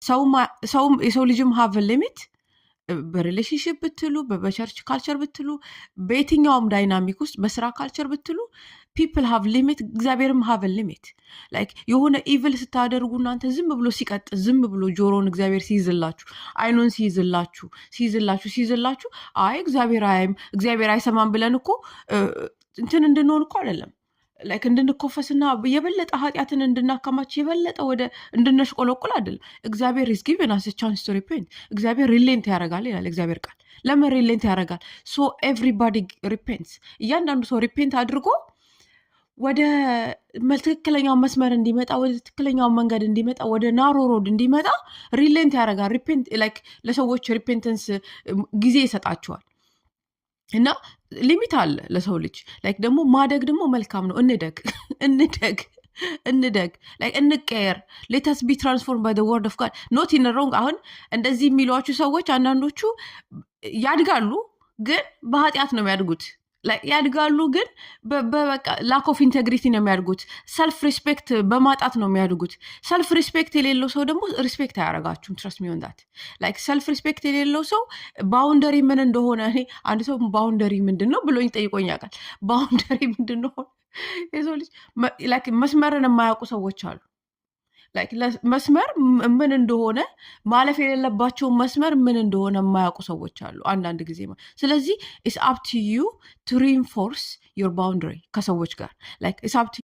የሰው ልጅም ሃቭ ሊሚት በሪሌሽንሽፕ ብትሉ በቸርች ካልቸር ብትሉ በየትኛውም ዳይናሚክ ውስጥ በስራ ካልቸር ብትሉ ፒፕል ሃቭ ሊሚት እግዚአብሔርም ሃቭ ሊሚት ላይክ የሆነ ኢቭል ስታደርጉ እናንተ ዝም ብሎ ሲቀጥ ዝም ብሎ ጆሮን እግዚአብሔር ሲይዝላችሁ አይኑን ሲይዝላችሁ አይ እግዚአብሔር አያይም እግዚአብሔር አይሰማም ብለን እኮ እንትን እንድንሆን እኮ አይደለም ላይክ እንድንኮፈስና የበለጠ ኃጢአትን እንድናከማች የበለጠ ወደ እንድነሽቆለቁል አይደለም እግዚአብሔር is given us a chance to repent እግዚአብሔር ሪሌንት ያደርጋል ይላል እግዚአብሔር ቃል ለምን ሪሌንት ያደርጋል so everybody repents እያንዳንዱ ሰው ሪፔንት አድርጎ ወደ ትክክለኛው መስመር እንዲመጣ ወደ ትክክለኛው መንገድ እንዲመጣ ወደ ናሮ ሮድ እንዲመጣ ሪሌንት ያደርጋል ሪፔንት ላይክ ለሰዎች ሪፔንተንስ ጊዜ ይሰጣቸዋል እና ሊሚት አለ ለሰው ልጅ ላይክ ደግሞ ማደግ ደግሞ መልካም ነው እንደግ ላይክ እንቀየር let us be transformed by the word of God not in the wrong አሁን እንደዚህ የሚሏችሁ ሰዎች አንዳንዶቹ ያድጋሉ ግን በኃጢአት ነው የሚያድጉት ያድጋሉ ግን በበቃ ላክ ኦፍ ኢንቴግሪቲ ነው የሚያድጉት ሰልፍ ሪስፔክት በማጣት ነው የሚያድጉት ሰልፍ ሪስፔክት የሌለው ሰው ደግሞ ሪስፔክት አያደርጋችሁም ትረስት ሚ ኦን ዳት ላይክ ሰልፍ ሪስፔክት የሌለው ሰው ባውንደሪ ምን እንደሆነ እኔ አንድ ሰው ባውንደሪ ምንድነው ብሎኝ ጠይቆኝ ያውቃል ባውንደሪ ምንድነው የሰው ልጅ ላይክ መስመርን የማያውቁ ሰዎች አሉ ላይክ መስመር ምን እንደሆነ ማለፍ የሌለባቸው መስመር ምን እንደሆነ የማያውቁ ሰዎች አሉ አንዳንድ ጊዜ ስለዚህ it's up to you to reinforce your boundary ከሰዎች ጋር like it's up to